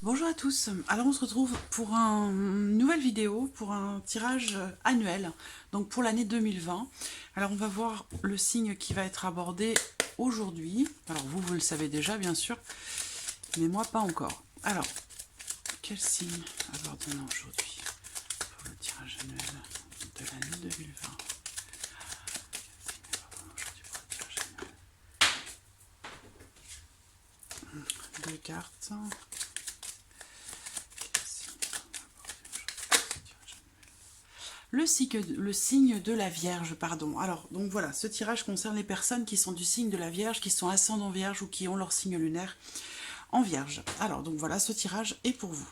Bonjour à tous, alors on se retrouve pour une nouvelle vidéo, pour un tirage annuel, donc pour l'année 2020. Alors on va voir le signe qui va être abordé aujourd'hui. Alors vous le savez déjà bien sûr, mais moi pas encore. Alors, quel signe abordons-nous aujourd'hui pour le tirage annuel de l'année 2020? Deux cartes. Le signe de la Vierge, pardon. Alors, donc voilà, ce tirage concerne les personnes qui sont du signe de la Vierge, qui sont ascendant Vierge ou qui ont leur signe lunaire en Vierge. Alors, donc voilà, ce tirage est pour vous.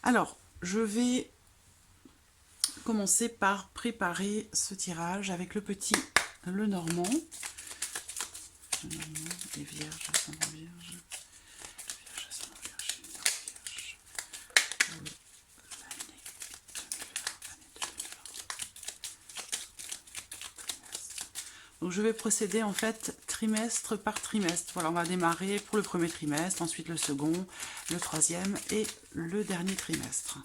Alors, je vais commencer par préparer ce tirage avec le petit Lenormand. Les Vierges, ascendant Vierge. Vierge, ascendant Vierge, lunaire Vierge. L'année 2020. Donc je vais procéder en fait trimestre par trimestre. Voilà, on va démarrer pour le premier trimestre, ensuite le second, le troisième et le dernier trimestre.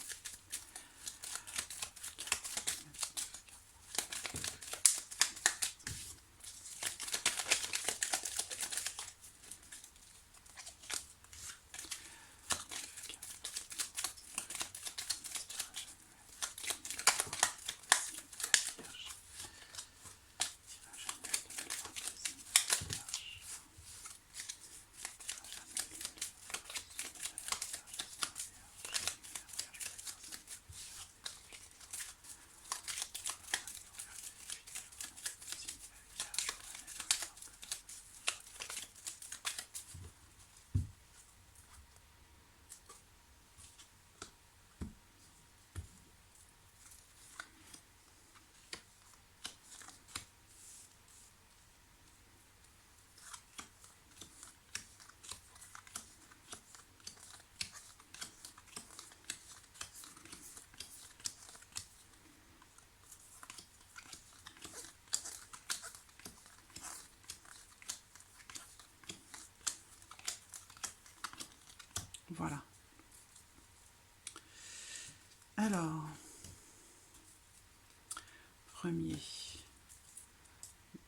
Voilà. Alors, premier,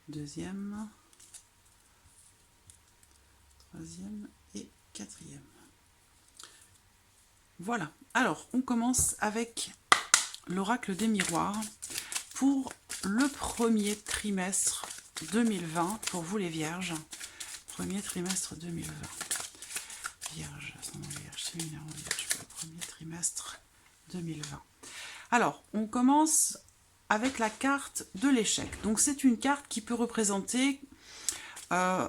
deuxième, troisième et quatrième. Voilà. Alors, on commence avec l'oracle des miroirs pour le premier trimestre 2020 pour vous les Vierges. Premier trimestre 2020. Vierge, ascendant Vierge, séminaire en Vierge pour le premier trimestre 2020. Alors, on commence avec la carte de l'échec. Donc, c'est une carte qui peut représenter,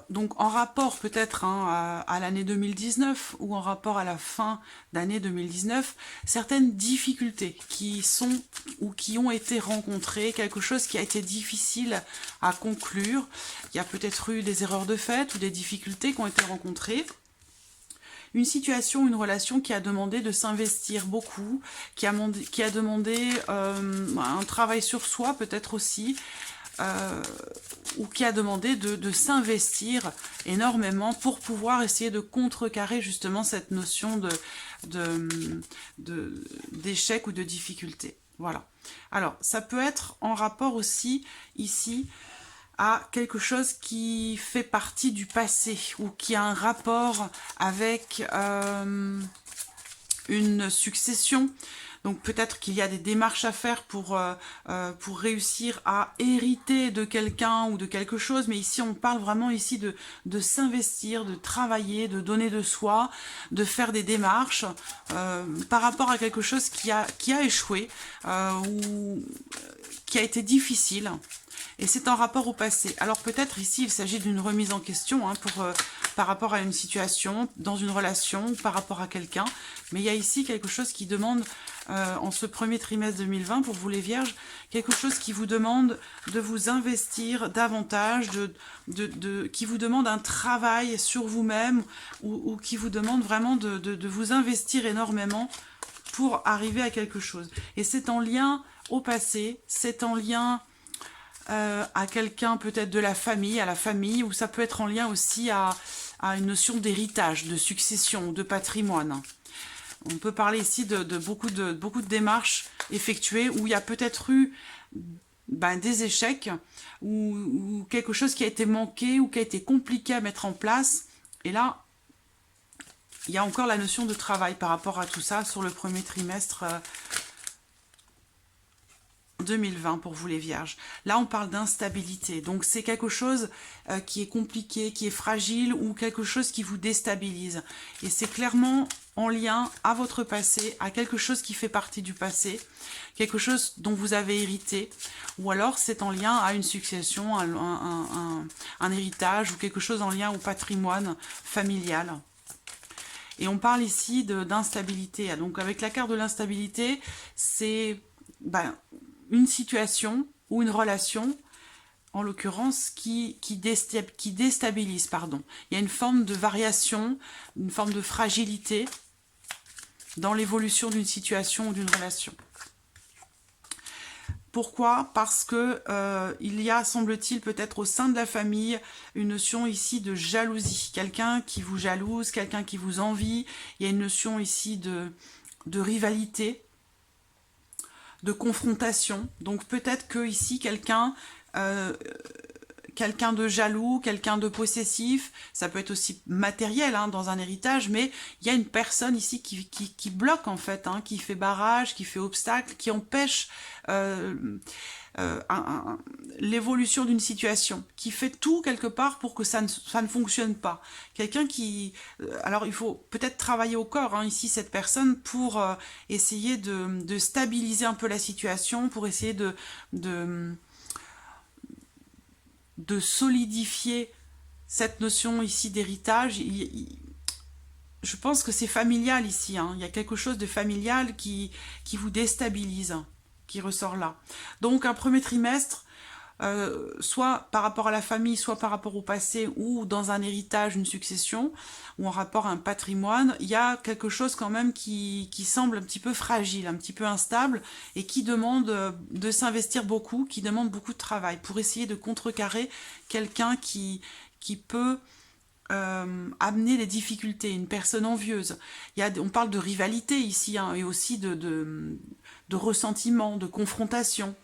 donc en rapport peut-être à l'année 2019 ou en rapport à la fin d'année 2019, certaines difficultés qui sont ou qui ont été rencontrées, quelque chose qui a été difficile à conclure. Il y a peut-être eu des erreurs de fait ou des difficultés qui ont été rencontrées. Une situation, une relation qui a demandé de s'investir beaucoup, qui a demandé un travail sur soi peut-être aussi, ou qui a demandé de s'investir énormément pour pouvoir essayer de contrecarrer justement cette notion d'échec ou de difficulté. Voilà. Alors, ça peut être en rapport aussi, ici, à quelque chose qui fait partie du passé ou qui a un rapport avec une succession. Donc peut-être qu'il y a des démarches à faire pour réussir à hériter de quelqu'un ou de quelque chose, mais ici on parle vraiment ici de s'investir, de travailler, de donner de soi, de faire des démarches par rapport à quelque chose qui a échoué ou qui a été difficile. Et c'est en rapport au passé. Alors peut-être ici, il s'agit d'une remise en question par rapport à une situation, dans une relation, par rapport à quelqu'un. Mais il y a ici quelque chose qui demande, en ce premier trimestre 2020, pour vous les Vierges, quelque chose qui vous demande de vous investir davantage, qui vous demande un travail sur vous-même, ou qui vous demande vraiment de vous investir énormément pour arriver à quelque chose. Et c'est en lien au passé, c'est en lien à quelqu'un peut-être de la famille, à la famille, ou ça peut être en lien aussi à une notion d'héritage, de succession, de patrimoine. On peut parler ici de beaucoup de démarches effectuées où il y a peut-être eu des échecs ou quelque chose qui a été manqué ou qui a été compliqué à mettre en place. Et là, il y a encore la notion de travail par rapport à tout ça sur le premier trimestre 2020 pour vous les vierges. Là, on parle d'instabilité. Donc, c'est quelque chose qui est compliqué, qui est fragile ou quelque chose qui vous déstabilise. Et c'est clairement en lien à votre passé, à quelque chose qui fait partie du passé, quelque chose dont vous avez hérité, ou alors c'est en lien à une succession, un héritage ou quelque chose en lien au patrimoine familial. Et on parle ici d'instabilité. Donc, avec la carte de l'instabilité, c'est une situation ou une relation, en l'occurrence, qui déstabilise. Il y a une forme de variation, une forme de fragilité dans l'évolution d'une situation ou d'une relation. Pourquoi? Parce que il y a, semble-t-il, peut-être au sein de la famille, une notion ici de jalousie. Quelqu'un qui vous jalouse, quelqu'un qui vous envie. Il y a une notion ici de rivalité, de confrontation. Donc peut-être que ici quelqu'un de jaloux, quelqu'un de possessif, ça peut être aussi matériel dans un héritage, mais il y a une personne ici qui bloque en fait, qui fait barrage, qui fait obstacle, qui empêche l'évolution d'une situation, qui fait tout quelque part pour que ça ne fonctionne pas. Quelqu'un qui... alors il faut peut-être travailler au corps, ici, cette personne, pour essayer de stabiliser un peu la situation, pour essayer de solidifier cette notion ici d'héritage. Je pense que c'est familial ici, il y a quelque chose de familial qui vous déstabilise, qui ressort là. Donc un premier trimestre, soit par rapport à la famille, soit par rapport au passé, ou dans un héritage, une succession, ou en rapport à un patrimoine, il y a quelque chose quand même qui semble un petit peu fragile, un petit peu instable, et qui demande de s'investir beaucoup, qui demande beaucoup de travail, pour essayer de contrecarrer quelqu'un qui peut amener des difficultés, une personne envieuse. On parle de rivalité ici, et aussi de ressentiment, de confrontation.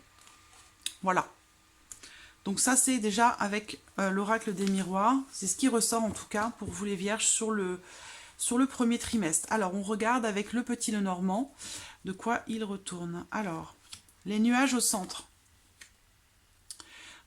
Voilà. Donc ça, c'est déjà avec l'oracle des miroirs. C'est ce qui ressort en tout cas pour vous les vierges sur le premier trimestre. Alors, on regarde avec le petit Lenormand de quoi il retourne. Alors, les nuages au centre.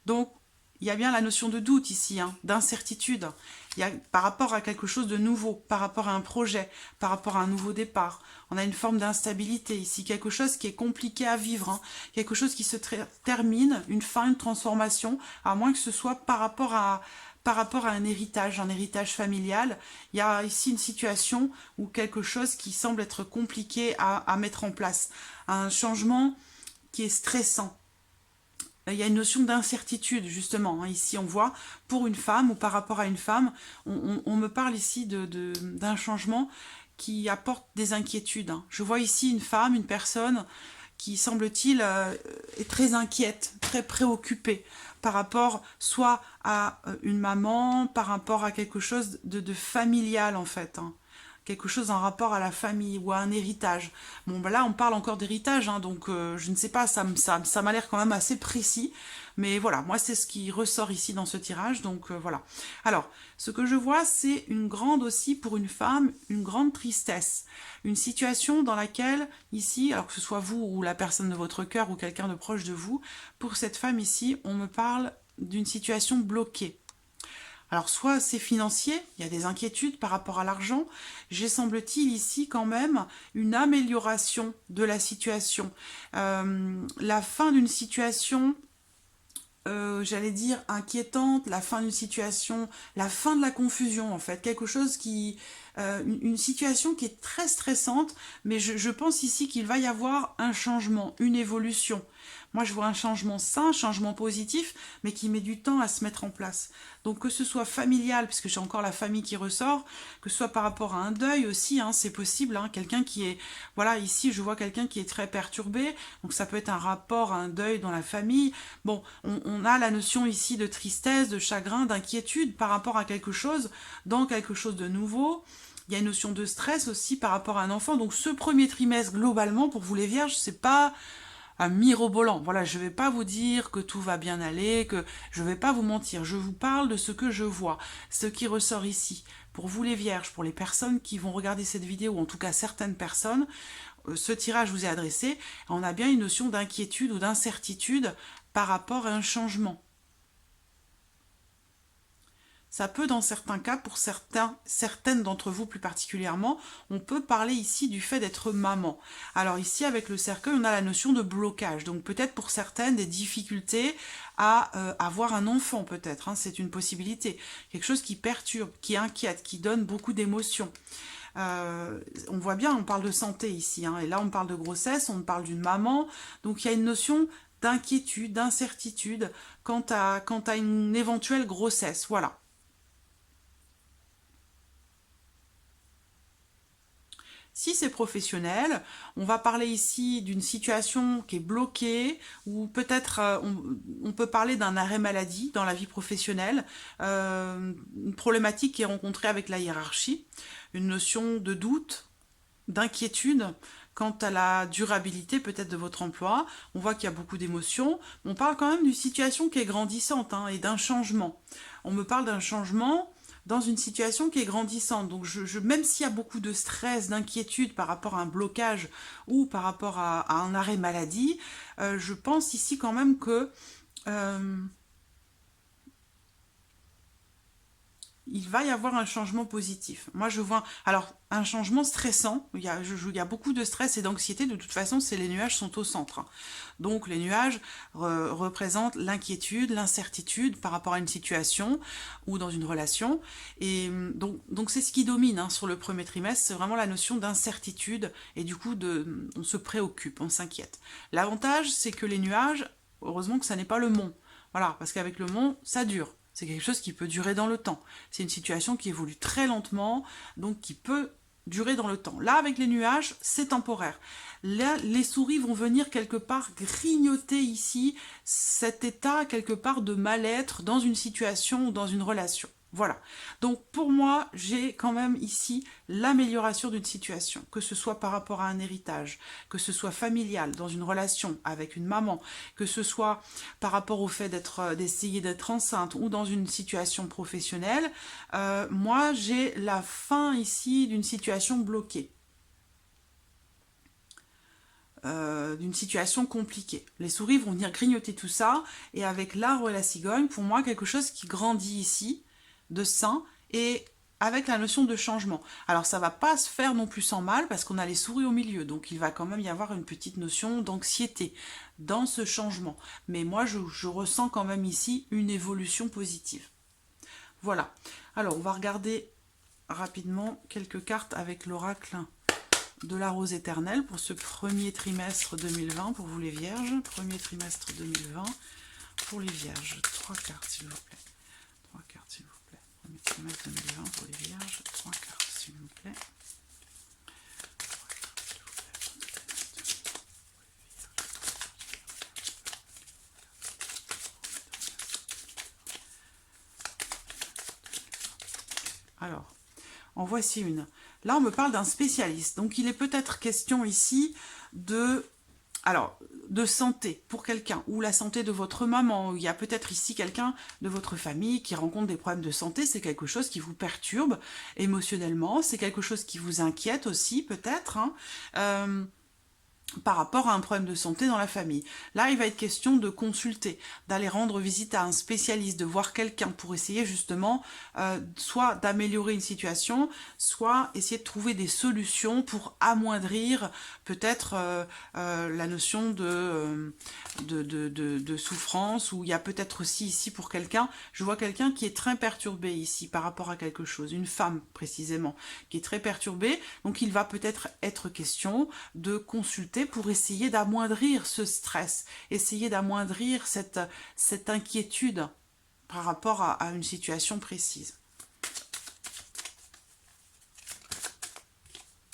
Donc, il y a bien la notion de doute ici, d'incertitude. Il y a par rapport à quelque chose de nouveau, par rapport à un projet, par rapport à un nouveau départ. On a une forme d'instabilité ici, quelque chose qui est compliqué à vivre, quelque chose qui se termine, une fin, une transformation, à moins que ce soit par rapport à un héritage familial. Il y a ici une situation ou quelque chose qui semble être compliqué à mettre en place. Un changement qui est stressant. Il y a une notion d'incertitude, justement. Ici, on voit, pour une femme ou par rapport à une femme, on me parle ici d'un changement qui apporte des inquiétudes. Je vois ici une femme, une personne qui, semble-t-il, est très inquiète, très préoccupée par rapport soit à une maman, par rapport à quelque chose de familial, en fait. Quelque chose en rapport à la famille ou à un héritage. Bon, là, on parle encore d'héritage, donc je ne sais pas, ça m'a l'air quand même assez précis. Mais voilà, moi, c'est ce qui ressort ici dans ce tirage, donc voilà. Alors, ce que je vois, c'est une grande aussi, pour une femme, une grande tristesse. Une situation dans laquelle, ici, alors que ce soit vous ou la personne de votre cœur ou quelqu'un de proche de vous, pour cette femme ici, on me parle d'une situation bloquée. Alors, soit c'est financier, il y a des inquiétudes par rapport à l'argent. J'ai, semble-t-il, ici quand même une amélioration de la situation. La fin d'une situation, j'allais dire, inquiétante, la fin d'une situation, la fin de la confusion, en fait. Quelque chose qui... une situation qui est très stressante, mais je pense ici qu'il va y avoir un changement, une évolution. Moi, je vois un changement sain, un changement positif, mais qui met du temps à se mettre en place. Donc, que ce soit familial, puisque j'ai encore la famille qui ressort, que ce soit par rapport à un deuil aussi, c'est possible. Quelqu'un qui est... Voilà, ici, je vois quelqu'un qui est très perturbé. Donc, ça peut être un rapport à un deuil dans la famille. Bon, on a la notion ici de tristesse, de chagrin, d'inquiétude par rapport à quelque chose, dans quelque chose de nouveau. il y a une notion de stress aussi par rapport à un enfant. Donc ce premier trimestre, globalement, pour vous les vierges, c'est pas un mirobolant. Voilà, je vais pas vous dire que tout va bien aller, que je vais pas vous mentir. Je vous parle de ce que je vois, ce qui ressort ici. Pour vous les vierges, pour les personnes qui vont regarder cette vidéo, ou en tout cas certaines personnes, ce tirage vous est adressé, on a bien une notion d'inquiétude ou d'incertitude par rapport à un changement. Ça peut, dans certains cas, pour certaines d'entre vous plus particulièrement, on peut parler ici du fait d'être maman. Alors ici, avec le cercueil, on a la notion de blocage. Donc peut-être pour certaines, des difficultés à avoir un enfant, peut-être. Hein, c'est une possibilité. Quelque chose qui perturbe, qui inquiète, qui donne beaucoup d'émotions. On voit bien, on parle de santé ici. Hein, et là, on parle de grossesse, on parle d'une maman. Donc il y a une notion d'inquiétude, d'incertitude quant à une éventuelle grossesse. Voilà. Si c'est professionnel, on va parler ici d'une situation qui est bloquée, ou peut-être on peut parler d'un arrêt maladie dans la vie professionnelle, une problématique qui est rencontrée avec la hiérarchie, une notion de doute, d'inquiétude quant à la durabilité peut-être de votre emploi. On voit qu'il y a beaucoup d'émotions. On parle quand même d'une situation qui est grandissante hein, et d'un changement. On me parle d'un changement dans une situation qui est grandissante. Donc même s'il y a beaucoup de stress, d'inquiétude par rapport à un blocage ou par rapport à un arrêt maladie, je pense ici quand même que il va y avoir un changement positif. Moi, je vois... Alors, un changement stressant. Il y a beaucoup de stress et d'anxiété. De toute façon, les nuages sont au centre. Donc, les nuages représentent l'inquiétude, l'incertitude par rapport à une situation ou dans une relation. Et donc c'est ce qui domine hein, sur le premier trimestre. C'est vraiment la notion d'incertitude. Et du coup, on se préoccupe, on s'inquiète. L'avantage, c'est que les nuages, heureusement que ça n'est pas le mont. Voilà, parce qu'avec le mont, ça dure. C'est quelque chose qui peut durer dans le temps. C'est une situation qui évolue très lentement, donc qui peut durer dans le temps. Là, avec les nuages, c'est temporaire. Là, les souris vont venir quelque part grignoter ici cet état quelque part de mal-être dans une situation ou dans une relation. Voilà. Donc pour moi, j'ai quand même ici l'amélioration d'une situation, que ce soit par rapport à un héritage, que ce soit familial, dans une relation avec une maman, que ce soit par rapport au fait d'essayer d'être enceinte ou dans une situation professionnelle. Moi, j'ai la fin ici d'une situation bloquée. D'une situation compliquée. Les souris vont venir grignoter tout ça, et avec l'arbre et la cigogne, pour moi, quelque chose qui grandit ici, de sain, et avec la notion de changement. Alors ça va pas se faire non plus sans mal, parce qu'on a les souris au milieu, donc il va quand même y avoir une petite notion d'anxiété dans ce changement. Mais moi, je ressens quand même ici une évolution positive. Voilà. Alors, on va regarder rapidement quelques cartes avec l'oracle de la rose éternelle pour ce premier trimestre 2020 pour vous les vierges. Premier trimestre 2020 pour les vierges. 3 cartes s'il vous plaît. 3 cartes s'il vous plaît. Premier trimestre 2020 pour les vierges. 3 cartes s'il vous plaît. Alors, en voici une. Là, on me parle d'un spécialiste. Donc, il est peut-être question ici de santé pour quelqu'un, ou la santé de votre maman. Il y a peut-être ici quelqu'un de votre famille qui rencontre des problèmes de santé. C'est quelque chose qui vous perturbe émotionnellement. C'est quelque chose qui vous inquiète aussi, peut-être, hein. Par rapport à un problème de santé dans la famille. Là, il va être question de consulter, d'aller rendre visite à un spécialiste, de voir quelqu'un pour essayer justement soit d'améliorer une situation, soit essayer de trouver des solutions pour amoindrir peut-être la notion de souffrance, ou il y a peut-être aussi ici pour quelqu'un, je vois quelqu'un qui est très perturbé ici par rapport à quelque chose, une femme précisément, qui est très perturbée, donc il va peut-être être question de consulter pour essayer d'amoindrir ce stress, essayer d'amoindrir cette inquiétude par rapport à une situation précise.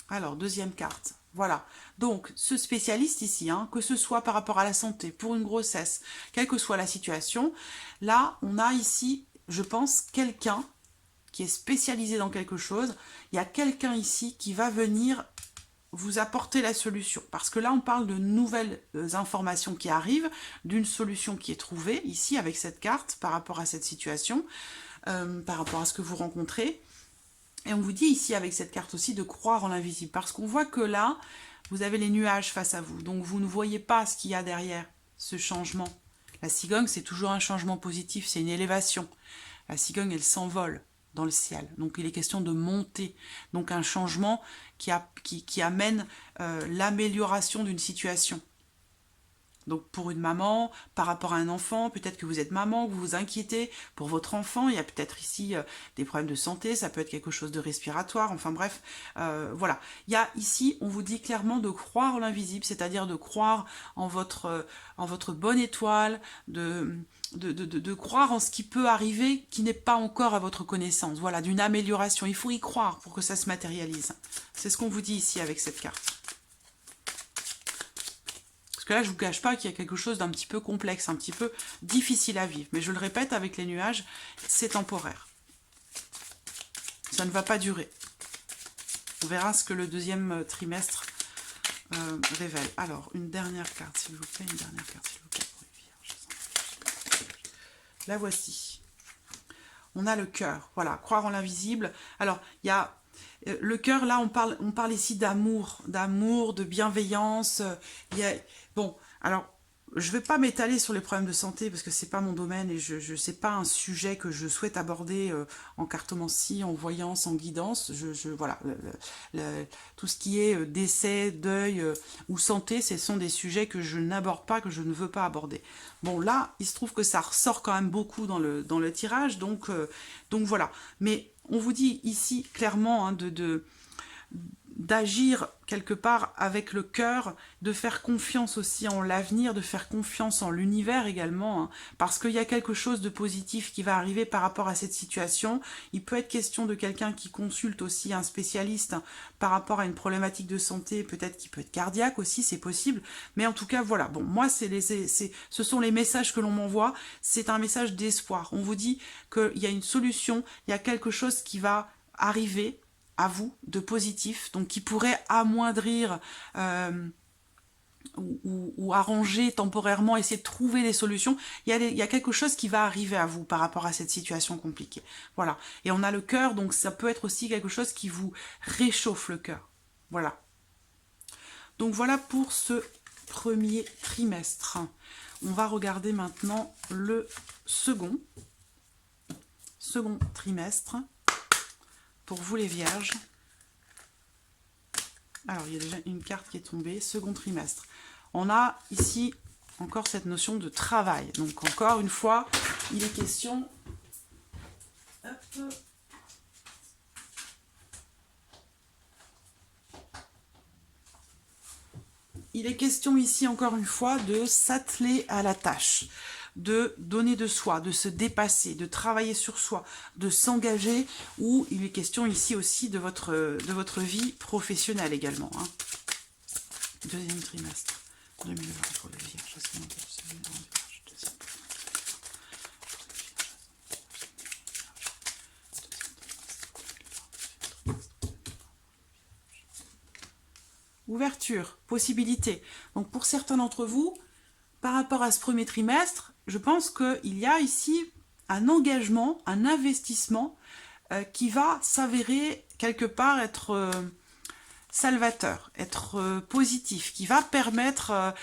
Alors, deuxième carte. Voilà. Donc, ce spécialiste ici, hein, que ce soit par rapport à la santé, pour une grossesse, quelle que soit la situation, là, on a ici, je pense, quelqu'un qui est spécialisé dans quelque chose, il y a quelqu'un ici qui va venir vous apporter la solution. Parce que là, on parle de nouvelles informations qui arrivent, d'une solution qui est trouvée, ici, avec cette carte, par rapport à cette situation, par rapport à ce que vous rencontrez. Et on vous dit ici, avec cette carte aussi, de croire en l'invisible. Parce qu'on voit que là, vous avez les nuages face à vous. Donc, vous ne voyez pas ce qu'il y a derrière ce changement. La cigogne, c'est toujours un changement positif, c'est une élévation. La cigogne, elle s'envole dans le ciel. Donc, il est question de monter. Donc, un changement qui amène l'amélioration d'une situation. Donc, pour une maman, par rapport à un enfant, peut-être que vous êtes maman, que vous vous inquiétez pour votre enfant. Il y a peut-être ici des problèmes de santé, ça peut être quelque chose de respiratoire. Enfin bref, voilà. Il y a ici, on vous dit clairement de croire en l'invisible, c'est-à-dire de croire en votre bonne étoile, de croire en ce qui peut arriver, qui n'est pas encore à votre connaissance. Voilà, d'une amélioration. Il faut y croire pour que ça se matérialise. C'est ce qu'on vous dit ici avec cette carte. Là, je ne vous cache pas qu'il y a quelque chose d'un petit peu complexe, un petit peu difficile à vivre. Mais je le répète, avec les nuages, c'est temporaire. Ça ne va pas durer. On verra ce que le deuxième trimestre révèle. Alors, une dernière carte, s'il vous plaît. Une dernière carte, s'il vous plaît, pour les vierges. La voici. On a le cœur. Voilà, croire en l'invisible. Alors, il y a... Le cœur, là, on parle ici d'amour, de bienveillance. Bon, alors, je ne vais pas m'étaler sur les problèmes de santé parce que ce n'est pas mon domaine et c'est pas un sujet que je souhaite aborder en cartomancie, en voyance, en guidance. Voilà, tout ce qui est décès, deuil ou santé, ce sont des sujets que je n'aborde pas, que je ne veux pas aborder. Bon, là, il se trouve que ça ressort quand même beaucoup dans le tirage, donc voilà. Mais on vous dit ici clairement hein, d'agir quelque part avec le cœur, de faire confiance aussi en l'avenir, de faire confiance en l'univers également, hein, parce qu'il y a quelque chose de positif qui va arriver par rapport à cette situation. Il peut être question de quelqu'un qui consulte aussi un spécialiste hein, par rapport à une problématique de santé, peut-être qui peut être cardiaque aussi, c'est possible, mais en tout cas voilà, bon, moi ce sont les messages que l'on m'envoie, c'est un message d'espoir. On vous dit qu'il y a une solution, il y a quelque chose qui va arriver à vous, de positif, donc qui pourrait amoindrir ou arranger temporairement, essayer de trouver des solutions. Il y a quelque chose qui va arriver à vous par rapport à cette situation compliquée. Voilà. Et on a le cœur, donc ça peut être aussi quelque chose qui vous réchauffe le cœur. Voilà. Donc voilà pour ce premier trimestre. On va regarder maintenant le second trimestre. Pour vous les vierges, alors il y a déjà une carte qui est tombée, second trimestre. On a ici encore cette notion de travail. Donc encore une fois, il est question... Hop. Il est question ici encore une fois de s'atteler à la tâche, de donner de soi, de se dépasser, de travailler sur soi, de s'engager, ou il est question ici aussi de votre vie professionnelle également. Hein. Deuxième trimestre 2020 pour les vierges. Ouverture, possibilité. Donc pour certains d'entre vous, par rapport à ce premier trimestre, je pense qu'il y a ici un engagement, un investissement qui va s'avérer quelque part être salvateur, être positif, qui va permettre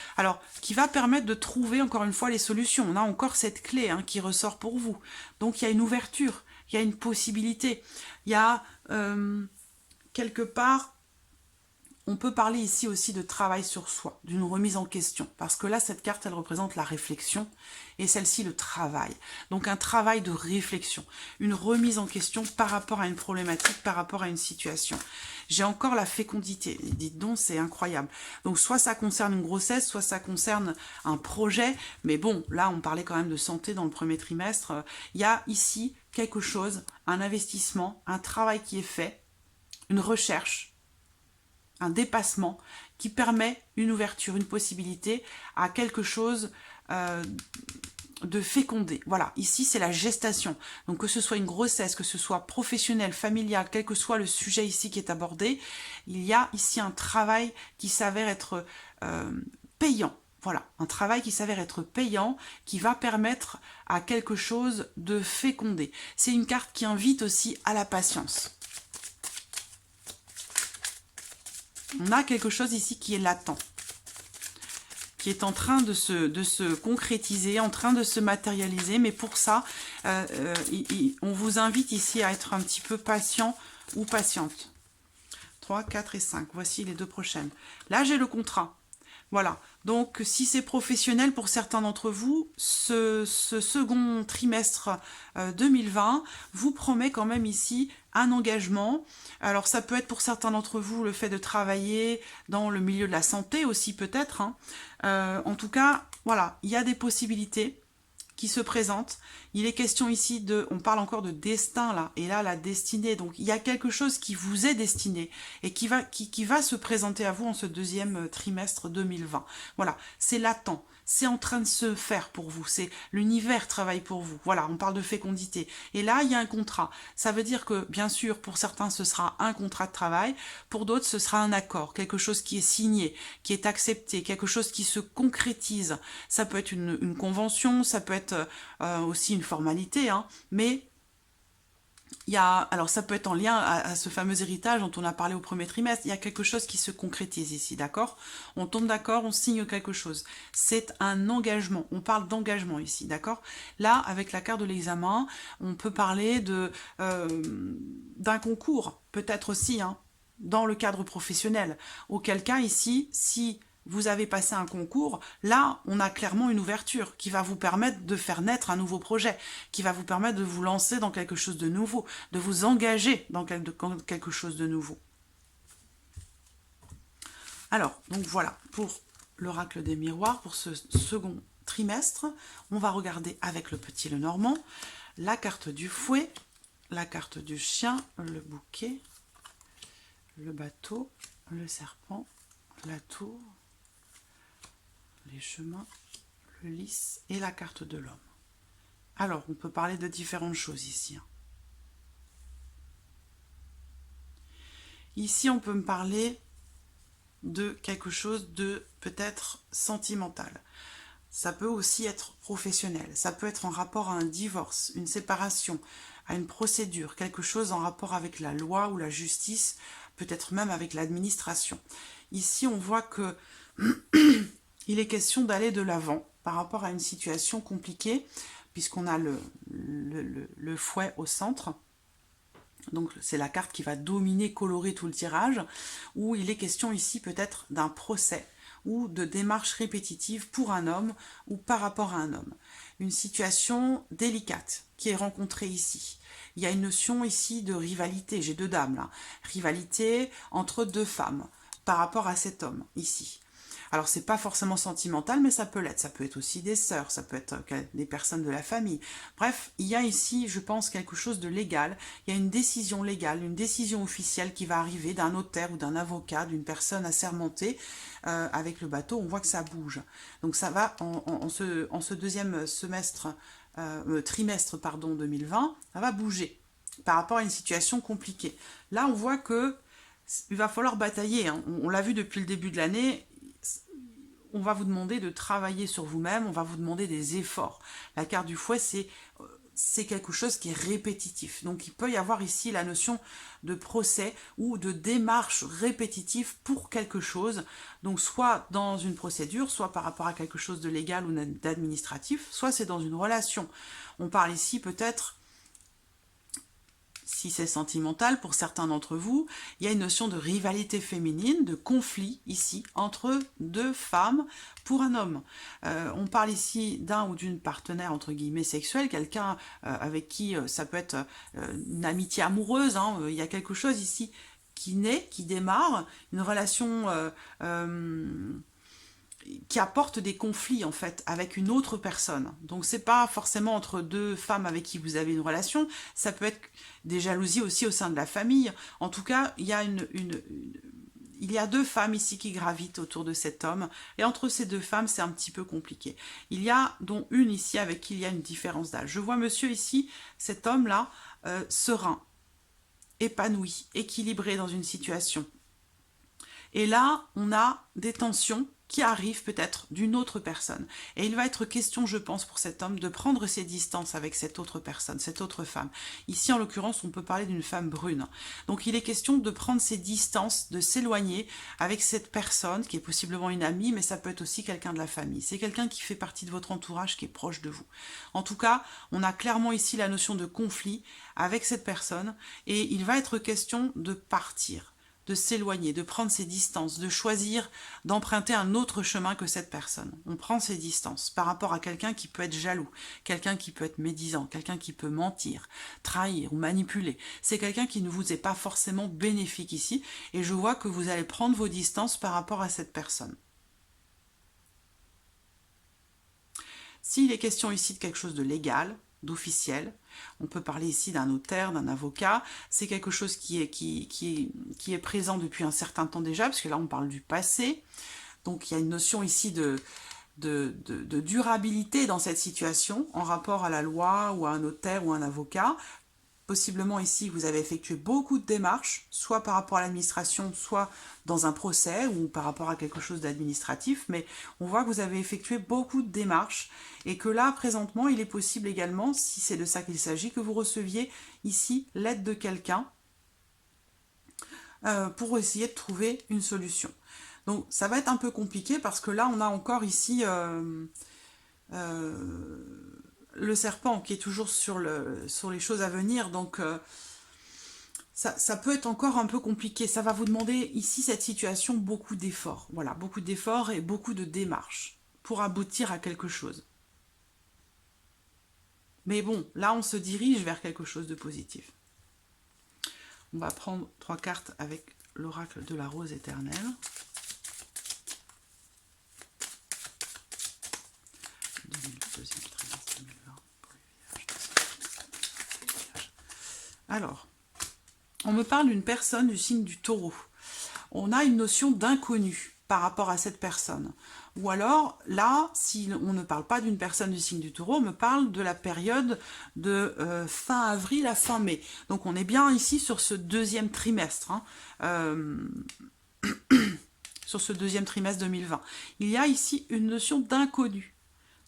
de trouver encore une fois les solutions. On a encore cette clé hein, qui ressort pour vous. Donc il y a une ouverture, il y a une possibilité, il y a quelque part... On peut parler ici aussi de travail sur soi, d'une remise en question, parce que là, cette carte, elle représente la réflexion, et celle-ci, le travail. Donc, un travail de réflexion, une remise en question par rapport à une problématique, par rapport à une situation. J'ai encore la fécondité, dites donc, c'est incroyable. Donc, soit ça concerne une grossesse, soit ça concerne un projet, mais bon, là, on parlait quand même de santé dans le premier trimestre. Il y a ici quelque chose, un investissement, un travail qui est fait, une recherche, un dépassement qui permet une ouverture, une possibilité à quelque chose de féconder. Voilà, ici c'est la gestation. Donc que ce soit une grossesse, que ce soit professionnel, familial, quel que soit le sujet ici qui est abordé, il y a ici un travail qui s'avère être payant. Voilà, un travail qui s'avère être payant, qui va permettre à quelque chose de féconder. C'est une carte qui invite aussi à la patience. On a quelque chose ici qui est latent, qui est en train de se concrétiser, en train de se matérialiser. Mais pour ça, on vous invite ici à être un petit peu patient ou patiente. 3, 4 et 5. Voici les deux prochaines. Là, j'ai le contrat. Voilà. Donc, si c'est professionnel pour certains d'entre vous, ce second trimestre 2020 vous promet quand même ici un engagement. Alors, ça peut être pour certains d'entre vous le fait de travailler dans le milieu de la santé aussi peut-être. Hein. En tout cas, voilà, il y a des possibilités qui se présentent. Il est question ici de, on parle encore de destin là, et là la destinée. Donc il y a quelque chose qui vous est destiné et qui va se présenter à vous en ce deuxième trimestre 2020. Voilà, c'est latent, c'est en train de se faire pour vous, c'est l'univers travaille pour vous. Voilà, on parle de fécondité. Et là, il y a un contrat. Ça veut dire que, bien sûr, pour certains, ce sera un contrat de travail, pour d'autres, ce sera un accord, quelque chose qui est signé, qui est accepté, quelque chose qui se concrétise. Ça peut être une convention, ça peut être aussi une formalité, hein, mais alors ça peut être en lien à ce fameux héritage dont on a parlé au premier trimestre, il y a quelque chose qui se concrétise ici, d'accord? On tombe d'accord, on signe quelque chose. C'est un engagement, on parle d'engagement ici, d'accord? Là, avec la carte de l'examen, on peut parler d'un concours, peut-être aussi, hein, dans le cadre professionnel. Auquel cas, ici, si vous avez passé un concours, là, on a clairement une ouverture qui va vous permettre de faire naître un nouveau projet, qui va vous permettre de vous lancer dans quelque chose de nouveau, de vous engager dans quelque chose de nouveau. Alors, donc voilà, pour l'oracle des miroirs, pour ce second trimestre, on va regarder avec le petit Lenormand la carte du fouet, la carte du chien, le bouquet, le bateau, le serpent, la tour, les chemins, le lys et la carte de l'homme. Alors, on peut parler de différentes choses ici. Ici, on peut me parler de quelque chose de peut-être sentimental. Ça peut aussi être professionnel. Ça peut être en rapport à un divorce, une séparation, à une procédure, quelque chose en rapport avec la loi ou la justice, peut-être même avec l'administration. Ici, on voit que il est question d'aller de l'avant par rapport à une situation compliquée, puisqu'on a le fouet au centre. Donc c'est la carte qui va dominer, colorer tout le tirage, où il est question ici peut-être d'un procès ou de démarches répétitives pour un homme ou par rapport à un homme. Une situation délicate qui est rencontrée ici. Il y a une notion ici de rivalité, j'ai deux dames là, rivalité entre deux femmes par rapport à cet homme ici. Alors, c'est pas forcément sentimental, mais ça peut l'être. Ça peut être aussi des sœurs, ça peut être des personnes de la famille. Bref, il y a ici, je pense, quelque chose de légal. Il y a une décision légale, une décision officielle qui va arriver d'un notaire ou d'un avocat, d'une personne assermentée. Avec le bateau, on voit que ça bouge. Donc, ça va, en ce deuxième trimestre 2020, ça va bouger par rapport à une situation compliquée. Là, on voit que il va falloir batailler. Hein. On l'a vu depuis le début de l'année. On va vous demander de travailler sur vous-même, on va vous demander des efforts. La carte du fouet, c'est quelque chose qui est répétitif. Donc il peut y avoir ici la notion de procès ou de démarche répétitive pour quelque chose. Donc soit dans une procédure, soit par rapport à quelque chose de légal ou d'administratif, soit c'est dans une relation. On parle ici peut-être, si c'est sentimental pour certains d'entre vous, il y a une notion de rivalité féminine, de conflit ici entre deux femmes pour un homme. On parle ici d'un ou d'une partenaire entre guillemets sexuelle, quelqu'un avec qui ça peut être une amitié amoureuse, hein. Il y a quelque chose ici qui naît, qui démarre, une relation qui apporte des conflits en fait avec une autre personne. Donc c'est pas forcément entre deux femmes avec qui vous avez une relation, ça peut être des jalousies aussi au sein de la famille. En tout cas, il y a il y a deux femmes ici qui gravitent autour de cet homme. Et entre ces deux femmes, c'est un petit peu compliqué. Il y a dont une ici avec qui il y a une différence d'âge. Je vois monsieur ici, cet homme-là, serein, épanoui, équilibré dans une situation. Et là, on a des tensions qui arrivent peut-être d'une autre personne. Et il va être question, je pense, pour cet homme de prendre ses distances avec cette autre personne, cette autre femme. Ici, en l'occurrence, on peut parler d'une femme brune. Donc, il est question de prendre ses distances, de s'éloigner avec cette personne, qui est possiblement une amie, mais ça peut être aussi quelqu'un de la famille. C'est quelqu'un qui fait partie de votre entourage, qui est proche de vous. En tout cas, on a clairement ici la notion de conflit avec cette personne, et il va être question de partir, de s'éloigner, de prendre ses distances, de choisir d'emprunter un autre chemin que cette personne. On prend ses distances par rapport à quelqu'un qui peut être jaloux, quelqu'un qui peut être médisant, quelqu'un qui peut mentir, trahir ou manipuler. C'est quelqu'un qui ne vous est pas forcément bénéfique ici, et je vois que vous allez prendre vos distances par rapport à cette personne. S'il est question ici de quelque chose de légal, d'officiel, on peut parler ici d'un notaire, d'un avocat, c'est quelque chose qui est présent depuis un certain temps déjà, parce que là on parle du passé, donc il y a une notion ici de durabilité dans cette situation, en rapport à la loi, ou à un notaire, ou un avocat. Possiblement ici, vous avez effectué beaucoup de démarches, soit par rapport à l'administration, soit dans un procès, ou par rapport à quelque chose d'administratif, mais on voit que vous avez effectué beaucoup de démarches, et que là, présentement, il est possible également, si c'est de ça qu'il s'agit, que vous receviez ici l'aide de quelqu'un pour essayer de trouver une solution. Donc, ça va être un peu compliqué, parce que là, on a encore ici... le serpent qui est toujours sur les choses à venir, donc ça peut être encore un peu compliqué. Ça va vous demander ici, cette situation, beaucoup d'efforts. Voilà, beaucoup d'efforts et beaucoup de démarches pour aboutir à quelque chose. Mais bon, là on se dirige vers quelque chose de positif. On va prendre 3 cartes avec l'oracle de la rose éternelle. Deuxième trimestre 2020 pour les Vierges. Alors, on me parle d'une personne du signe du Taureau. On a une notion d'inconnu par rapport à cette personne. Ou alors, là, si on ne parle pas d'une personne du signe du Taureau, on me parle de la période de fin avril à fin mai. Donc, on est bien ici sur ce deuxième trimestre, sur ce deuxième trimestre 2020. Il y a ici une notion d'inconnu.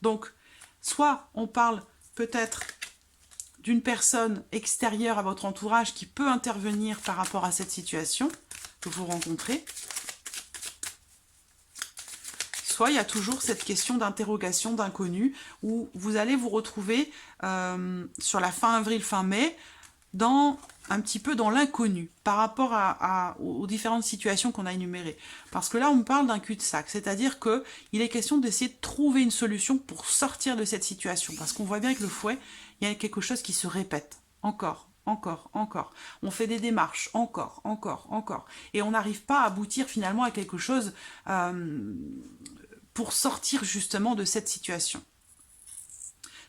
Donc, soit on parle peut-être d'une personne extérieure à votre entourage qui peut intervenir par rapport à cette situation que vous rencontrez, soit il y a toujours cette question d'interrogation, d'inconnu, où vous allez vous retrouver sur la fin avril, fin mai, un petit peu dans l'inconnu par rapport aux différentes situations qu'on a énumérées. Parce que là, on me parle d'un cul-de-sac, c'est-à-dire qu'il est question d'essayer de trouver une solution pour sortir de cette situation. Parce qu'on voit bien que le fouet, il y a quelque chose qui se répète. Encore. On fait des démarches, encore. Et on n'arrive pas à aboutir finalement à quelque chose pour sortir justement de cette situation.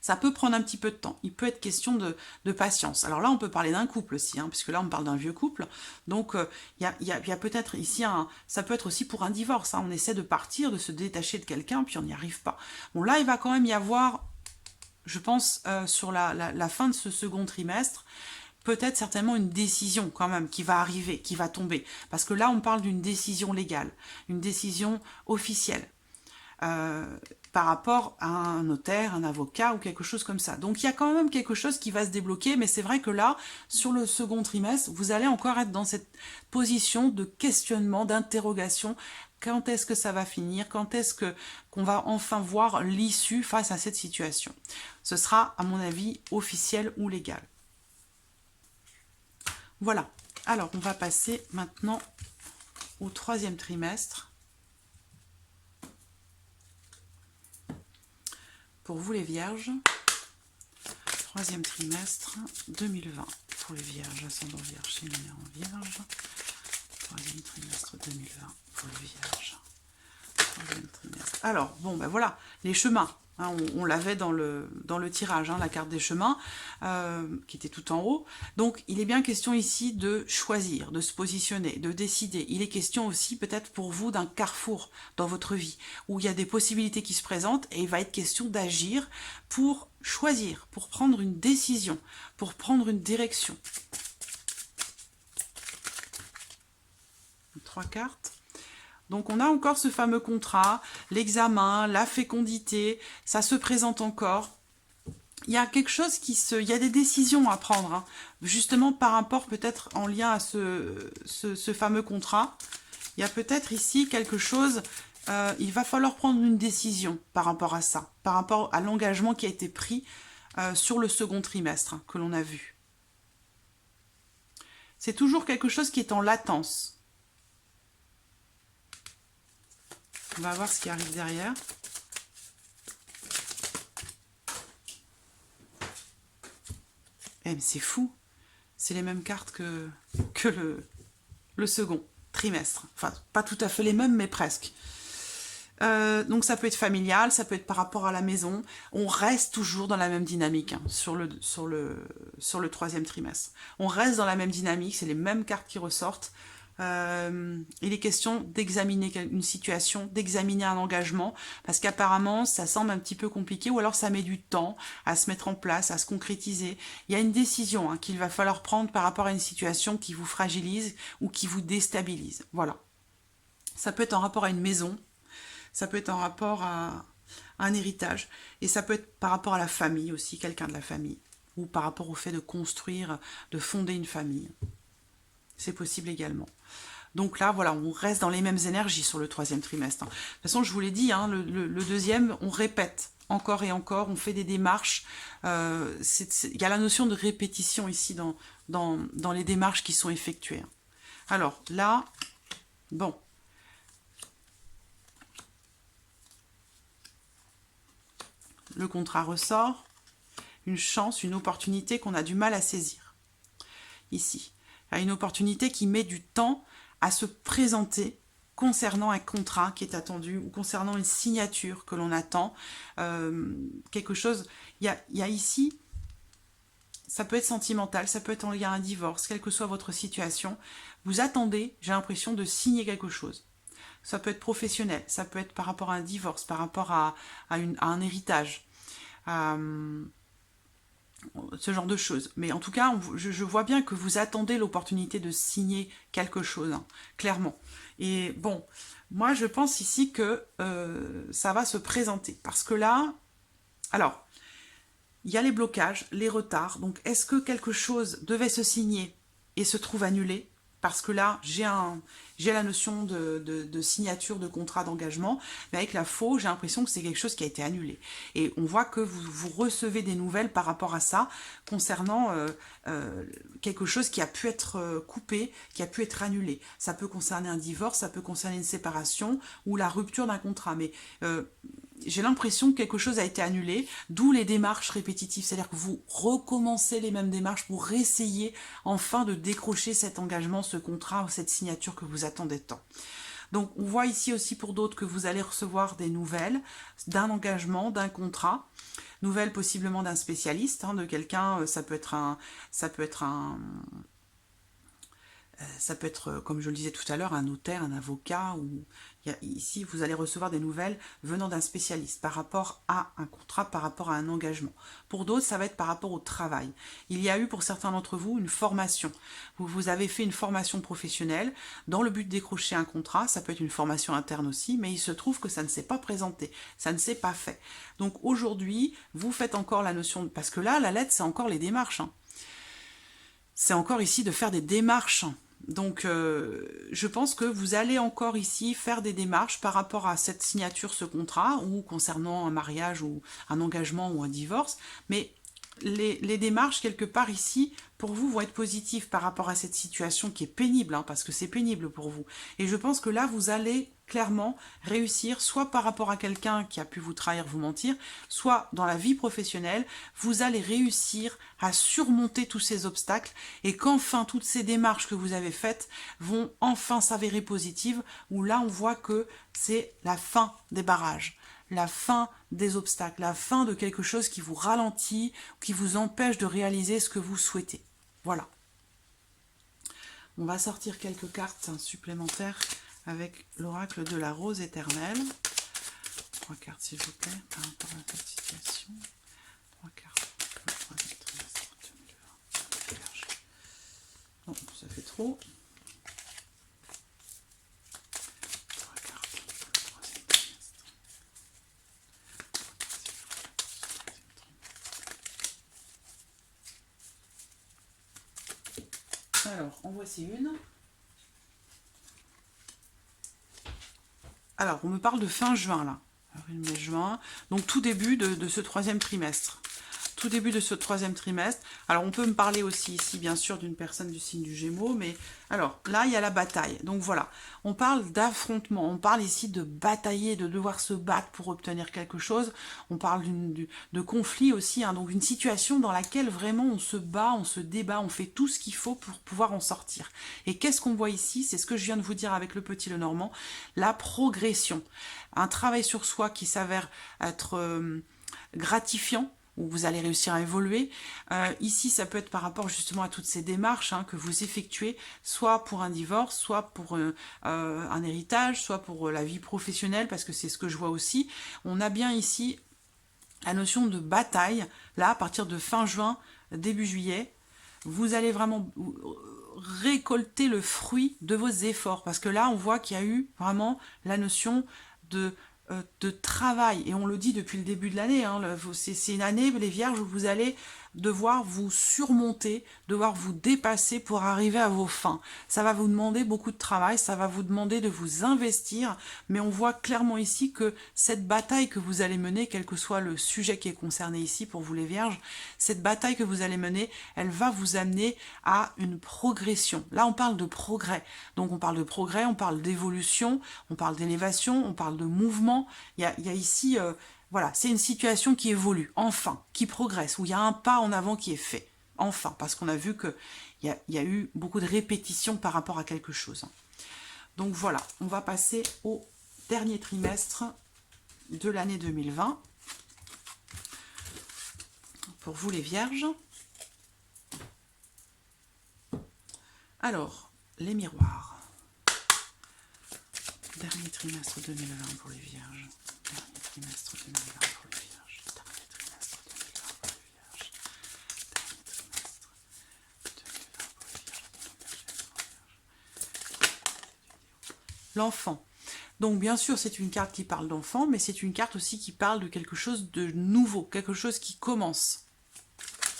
Ça peut prendre un petit peu de temps. Il peut être question de patience. Alors là, on peut parler d'un couple aussi, puisque là, on parle d'un vieux couple. Donc, il y a peut-être ici, ça peut être aussi pour un divorce. On essaie de partir, de se détacher de quelqu'un, puis on n'y arrive pas. Bon, là, il va quand même y avoir, je pense, sur la fin de ce second trimestre, peut-être certainement une décision quand même qui va arriver, qui va tomber. Parce que là, on parle d'une décision légale, une décision officielle. Par rapport à un notaire, un avocat ou quelque chose comme ça. Donc il y a quand même quelque chose qui va se débloquer, mais c'est vrai que là, sur le second trimestre, vous allez encore être dans cette position de questionnement, d'interrogation. Quand est-ce que ça va finir? Quand est-ce qu'on va enfin voir l'issue face à cette situation? Ce sera, à mon avis, officiel ou légal. Voilà. Alors, on va passer maintenant au troisième trimestre. Pour vous les Vierges, troisième trimestre 2020. Pour les Vierges, ascendant Vierge, lumière en Vierge. Troisième trimestre 2020 pour les Vierges. Troisième trimestre. Alors, bon, ben voilà, les chemins. Hein, on l'avait dans le tirage, hein, la carte des chemins, qui était tout en haut. Donc, il est bien question ici de choisir, de se positionner, de décider. Il est question aussi peut-être pour vous d'un carrefour dans votre vie, où il y a des possibilités qui se présentent et il va être question d'agir pour choisir, pour prendre une décision, pour prendre une direction. 3 cartes. Donc on a encore ce fameux contrat, l'examen, la fécondité, ça se présente encore. Il y a quelque chose il y a des décisions à prendre, hein, justement par rapport peut-être en lien à ce fameux contrat. Il y a peut-être ici quelque chose, il va falloir prendre une décision par rapport à ça, par rapport à l'engagement qui a été pris sur le second trimestre, hein, que l'on a vu. C'est toujours quelque chose qui est en latence. On va voir ce qui arrive derrière. Eh, mais c'est fou. C'est les mêmes cartes que le second trimestre. Enfin, pas tout à fait les mêmes, mais presque. Donc ça peut être familial, ça peut être par rapport à la maison. On reste toujours dans la même dynamique, hein, sur le troisième trimestre. On reste dans la même dynamique, c'est les mêmes cartes qui ressortent. Il est question d'examiner une situation, d'examiner un engagement, parce qu'apparemment ça semble un petit peu compliqué, ou alors ça met du temps à se mettre en place, à se concrétiser. Il y a une décision, hein, qu'il va falloir prendre par rapport à une situation qui vous fragilise ou qui vous déstabilise. Voilà. Ça peut être en rapport à une maison, ça peut être en rapport à un héritage, et ça peut être par rapport à la famille aussi, quelqu'un de la famille, ou par rapport au fait de construire, de fonder une famille. C'est possible également. Donc là, voilà, on reste dans les mêmes énergies sur le troisième trimestre. De toute façon, je vous l'ai dit, hein, le deuxième, on répète encore et encore, on fait des démarches. Il y a la notion de répétition ici dans les démarches qui sont effectuées. Alors là, bon. Le contrat ressort. Une chance, une opportunité qu'on a du mal à saisir. Ici. Il y a une opportunité qui met du temps à se présenter concernant un contrat qui est attendu ou concernant une signature que l'on attend. Quelque chose, il y a ici, ça peut être sentimental, ça peut être en lien à un divorce, quelle que soit votre situation. Vous attendez, j'ai l'impression, de signer quelque chose. Ça peut être professionnel, ça peut être par rapport à un divorce, par rapport à un héritage. Ce genre de choses. Mais en tout cas, je vois bien que vous attendez l'opportunité de signer quelque chose, hein, clairement. Et bon, moi je pense ici que ça va se présenter. Parce que là, alors, il y a les blocages, les retards. Donc, est-ce que quelque chose devait se signer et se trouve annulé? Parce que là, j'ai la notion de signature de contrat d'engagement, mais avec la faux, j'ai l'impression que c'est quelque chose qui a été annulé. Et on voit que vous recevez des nouvelles par rapport à ça, concernant quelque chose qui a pu être coupé, qui a pu être annulé. Ça peut concerner un divorce, ça peut concerner une séparation ou la rupture d'un contrat, mais j'ai l'impression que quelque chose a été annulé, d'où les démarches répétitives, c'est-à-dire que vous recommencez les mêmes démarches pour essayer enfin de décrocher cet engagement, ce contrat, cette signature que vous attendez tant. Donc on voit ici aussi pour d'autres que vous allez recevoir des nouvelles d'un engagement, d'un contrat, nouvelles possiblement d'un spécialiste, hein, de quelqu'un, ça peut être, comme je le disais tout à l'heure, un notaire, un avocat, ou ici vous allez recevoir des nouvelles venant d'un spécialiste par rapport à un contrat, par rapport à un engagement. Pour d'autres, ça va être par rapport au travail. Il y a eu pour certains d'entre vous une formation. Vous avez fait une formation professionnelle dans le but de décrocher un contrat, ça peut être une formation interne aussi, mais il se trouve que ça ne s'est pas présenté, ça ne s'est pas fait. Donc aujourd'hui, vous faites encore la notion, parce que là, la lettre, c'est encore les démarches, hein. C'est encore ici de faire des démarches. Donc, je pense que vous allez encore ici faire des démarches par rapport à cette signature, ce contrat, ou concernant un mariage, ou un engagement, ou un divorce. Mais les démarches, quelque part ici, pour vous, vont être positives par rapport à cette situation qui est pénible, hein, parce que c'est pénible pour vous. Et je pense que là, vous allez clairement réussir, soit par rapport à quelqu'un qui a pu vous trahir, vous mentir, soit dans la vie professionnelle, vous allez réussir à surmonter tous ces obstacles et qu'enfin toutes ces démarches que vous avez faites vont enfin s'avérer positives, où là on voit que c'est la fin des barrages. la fin des obstacles, la fin de quelque chose qui vous ralentit, qui vous empêche de réaliser ce que vous souhaitez. Voilà. On va sortir quelques cartes supplémentaires avec l'oracle de la rose éternelle. 3 cartes s'il vous plaît, par rapport à cette situation. 3 cartes pour le troisième trimestre 2020. Vierge. Non, ça fait trop. 3 cartes pour le troisième trimestre. Alors, en voici une. Alors, on me parle de fin juin, là. Avril, mai, juin. Donc, tout début de ce troisième trimestre. Tout début de ce troisième trimestre. Alors, on peut me parler aussi ici, bien sûr, d'une personne du signe du Gémeaux. Mais, alors, là, il y a la bataille. Donc, voilà. On parle d'affrontement. On parle ici de batailler, de devoir se battre pour obtenir quelque chose. On parle de conflit aussi. Hein, donc, une situation dans laquelle, vraiment, on se bat, on se débat, on fait tout ce qu'il faut pour pouvoir en sortir. Et qu'est-ce qu'on voit ici? C'est ce que je viens de vous dire avec le petit Lenormand. La progression. Un travail sur soi qui s'avère être gratifiant, où vous allez réussir à évoluer. Ici, ça peut être par rapport justement à toutes ces démarches que vous effectuez, soit pour un divorce, soit pour un héritage, soit pour la vie professionnelle, parce que c'est ce que je vois aussi. On a bien ici la notion de bataille, là, à partir de fin juin, début juillet. Vous allez vraiment récolter le fruit de vos efforts, parce que là, on voit qu'il y a eu vraiment la notion de travail, et on le dit depuis le début de l'année, hein, c'est une année, les vierges, où vous allez devoir vous surmonter, devoir vous dépasser pour arriver à vos fins. Ça va vous demander beaucoup de travail, ça va vous demander de vous investir, mais on voit clairement ici que cette bataille que vous allez mener, quel que soit le sujet qui est concerné ici pour vous les vierges, cette bataille que vous allez mener, elle va vous amener à une progression. Là, on parle de progrès. Donc, on parle de progrès, on parle d'évolution, on parle d'élévation, on parle de mouvement. Il y a ici... voilà, c'est une situation qui évolue, enfin, qui progresse, où il y a un pas en avant qui est fait, enfin, parce qu'on a vu qu'il y a eu beaucoup de répétitions par rapport à quelque chose. Donc voilà, on va passer au dernier trimestre de l'année 2020, pour vous les vierges. Alors, les miroirs. Dernier trimestre 2020 pour les vierges. Dernier trimestre 2020 pour les vierges. Dernier trimestre 2020 pour les vierges. Dernier trimestre 2020 pour les vierges. L'enfant. Donc bien sûr, c'est une carte qui parle d'enfant, mais c'est une carte aussi qui parle de quelque chose de nouveau, quelque chose qui commence,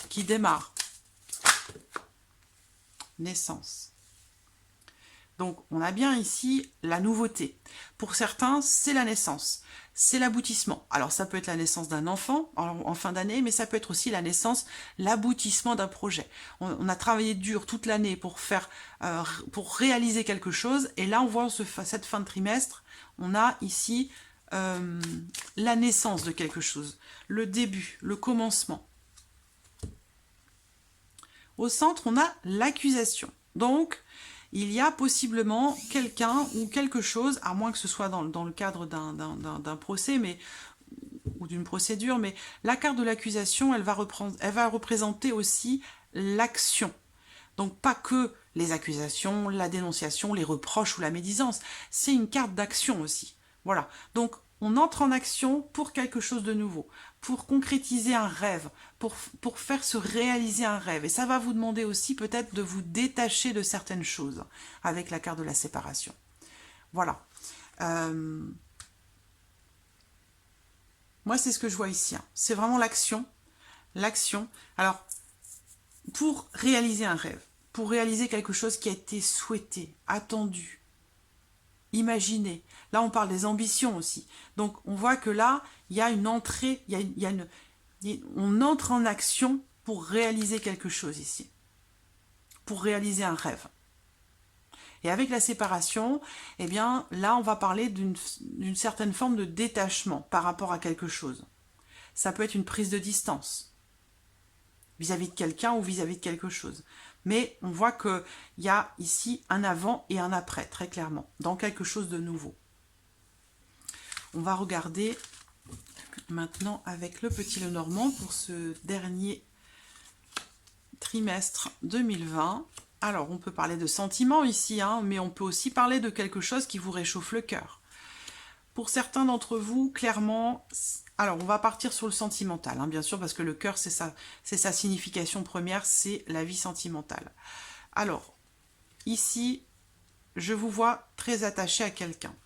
qui démarre. Naissance. Donc, on a bien ici la nouveauté. Pour certains, c'est la naissance, c'est l'aboutissement. Alors, ça peut être la naissance d'un enfant en fin d'année, mais ça peut être aussi la naissance, l'aboutissement d'un projet. On a travaillé dur toute l'année pour réaliser quelque chose, et là, on voit cette fin de trimestre, on a ici la naissance de quelque chose, le début, le commencement. Au centre, on a l'accusation. Donc, il y a possiblement quelqu'un ou quelque chose, à moins que ce soit dans le cadre d'un procès ou d'une procédure, mais la carte de l'accusation, elle va représenter aussi l'action. Donc pas que les accusations, la dénonciation, les reproches ou la médisance, c'est une carte d'action aussi. Voilà, donc on entre en action pour quelque chose de nouveau, pour concrétiser un rêve, pour faire se réaliser un rêve. Et ça va vous demander aussi peut-être de vous détacher de certaines choses avec la carte de la séparation. Voilà. Moi, c'est ce que je vois ici. Hein. C'est vraiment l'action. L'action. Alors, pour réaliser un rêve, pour réaliser quelque chose qui a été souhaité, attendu, imaginé. Là, on parle des ambitions aussi. Donc, on voit que là, il y a une entrée, on entre en action pour réaliser quelque chose ici. Pour réaliser un rêve. Et avec la séparation, eh bien, là, on va parler d'une certaine forme de détachement par rapport à quelque chose. Ça peut être une prise de distance vis-à-vis de quelqu'un ou vis-à-vis de quelque chose. Mais on voit qu'il y a ici un avant et un après, très clairement, dans quelque chose de nouveau. On va regarder Maintenant, avec le petit Lenormand pour ce dernier trimestre 2020. Alors, on peut parler de sentiments ici, hein, mais on peut aussi parler de quelque chose qui vous réchauffe le cœur. Pour certains d'entre vous, clairement, alors on va partir sur le sentimental, hein, bien sûr, parce que le cœur, c'est sa signification première, c'est la vie sentimentale. Alors, ici, je vous vois très attaché à quelqu'un.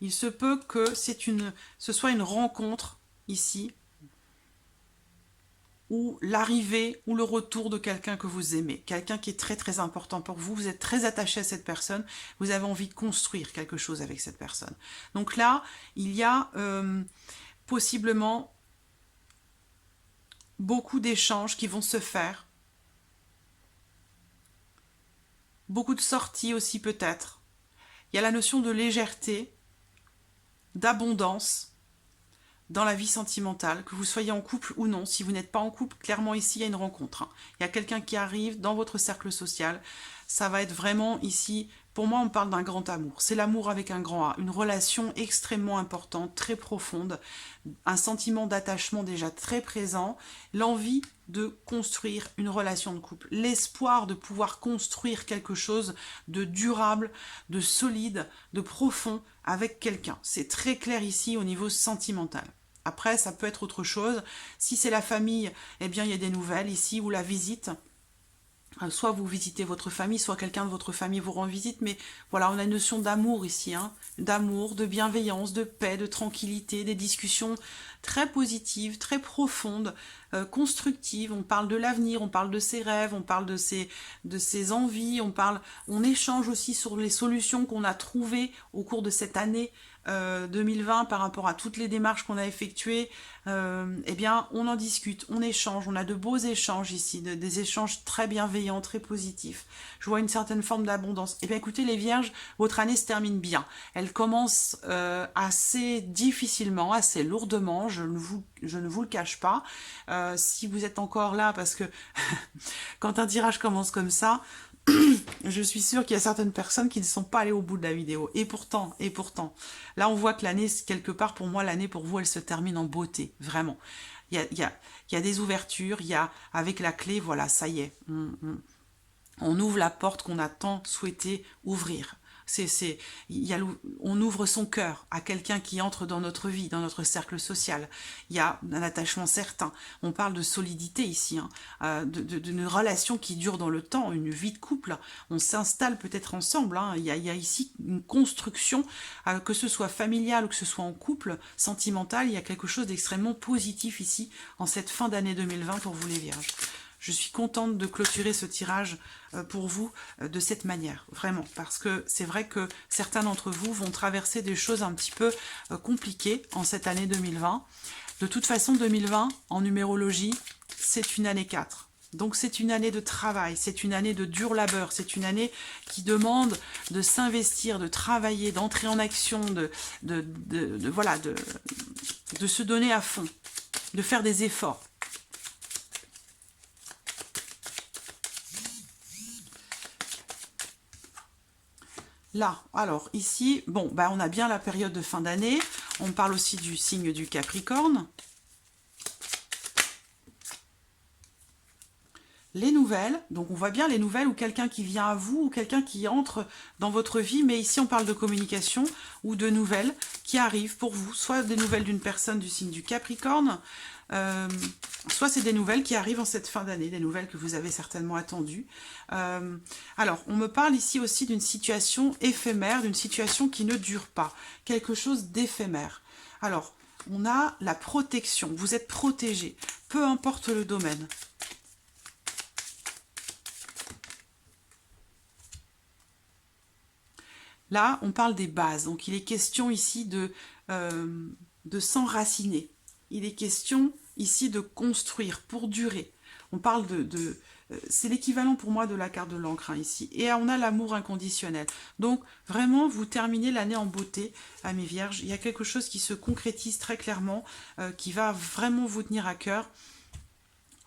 Il se peut que ce soit une rencontre, ici, ou l'arrivée ou le retour de quelqu'un que vous aimez, quelqu'un qui est très très important pour vous, vous êtes très attaché à cette personne, vous avez envie de construire quelque chose avec cette personne. Donc là, il y a possiblement beaucoup d'échanges qui vont se faire, beaucoup de sorties aussi peut-être. Il y a la notion de légèreté, d'abondance, dans la vie sentimentale, que vous soyez en couple ou non. Si vous n'êtes pas en couple, clairement ici, il y a une rencontre. Il y a quelqu'un qui arrive dans votre cercle social. Ça va être vraiment ici, pour moi, on parle d'un grand amour. C'est l'amour avec un grand A, une relation extrêmement importante, très profonde, un sentiment d'attachement déjà très présent, l'envie de construire une relation de couple, l'espoir de pouvoir construire quelque chose de durable, de solide, de profond avec quelqu'un. C'est très clair ici au niveau sentimental. Après, ça peut être autre chose. Si c'est la famille, eh bien, il y a des nouvelles ici, ou la visite. Soit vous visitez votre famille, soit quelqu'un de votre famille vous rend visite. Mais voilà, on a une notion d'amour ici. Hein, d'amour, de bienveillance, de paix, de tranquillité, des discussions très positives, très profondes, constructives. On parle de l'avenir, on parle de ses rêves, on parle de ses envies, on échange aussi sur les solutions qu'on a trouvées au cours de cette année 2020 par rapport à toutes les démarches qu'on a effectuées. Eh bien, on en discute, on échange, on a de beaux échanges ici, des échanges très bienveillants, très positifs. Je vois une certaine forme d'abondance. Eh bien, écoutez, les Vierges, votre année se termine bien. Elle commence assez difficilement, assez lourdement, je ne vous le cache pas. Si vous êtes encore là, parce que quand un tirage commence comme ça, je suis sûre qu'il y a certaines personnes qui ne sont pas allées au bout de la vidéo. Et pourtant, là on voit que l'année, quelque part pour moi, l'année pour vous, elle se termine en beauté, vraiment. Il y a des ouvertures, il y a, avec la clé, voilà, ça y est. On ouvre la porte qu'on a tant souhaité ouvrir. On ouvre son cœur à quelqu'un qui entre dans notre vie, dans notre cercle social. Il y a un attachement certain. On parle de solidité ici, hein, d'une relation qui dure dans le temps, une vie de couple. On s'installe peut-être ensemble. Hein. Il y a ici une construction, que ce soit familiale ou que ce soit en couple, sentimental. Il y a quelque chose d'extrêmement positif ici, en cette fin d'année 2020 pour vous les Vierges. Je suis contente de clôturer ce tirage pour vous de cette manière, vraiment, parce que c'est vrai que certains d'entre vous vont traverser des choses un petit peu compliquées en cette année 2020. De toute façon, 2020, en numérologie, c'est une année 4. Donc c'est une année de travail, c'est une année de dur labeur, c'est une année qui demande de s'investir, de travailler, d'entrer en action, de se donner à fond, de faire des efforts. Là, alors ici, bon, bah, on a bien la période de fin d'année. On parle aussi du signe du Capricorne. Les nouvelles, donc on voit bien les nouvelles ou quelqu'un qui vient à vous ou quelqu'un qui entre dans votre vie, mais ici on parle de communication ou de nouvelles qui arrivent pour vous, soit des nouvelles d'une personne du signe du Capricorne, soit c'est des nouvelles qui arrivent en cette fin d'année, des nouvelles que vous avez certainement attendues. Alors, on me parle ici aussi d'une situation éphémère, d'une situation qui ne dure pas, quelque chose d'éphémère. Alors, on a la protection, vous êtes protégé, peu importe le domaine. Là, on parle des bases, donc il est question ici de s'enraciner. Il est question ici de construire pour durer. On parle c'est l'équivalent pour moi de la carte de l'encre, hein, ici. Et on a l'amour inconditionnel. Donc, vraiment, vous terminez l'année en beauté, à mes Vierges. Il y a quelque chose qui se concrétise très clairement, qui va vraiment vous tenir à cœur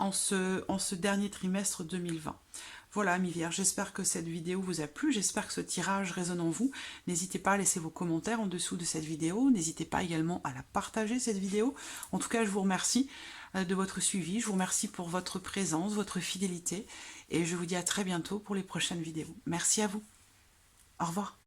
en ce dernier trimestre 2020. Voilà, amis vierges, j'espère que cette vidéo vous a plu, j'espère que ce tirage résonne en vous. N'hésitez pas à laisser vos commentaires en dessous de cette vidéo, n'hésitez pas également à la partager, cette vidéo. En tout cas, je vous remercie de votre suivi, je vous remercie pour votre présence, votre fidélité, et je vous dis à très bientôt pour les prochaines vidéos. Merci à vous. Au revoir.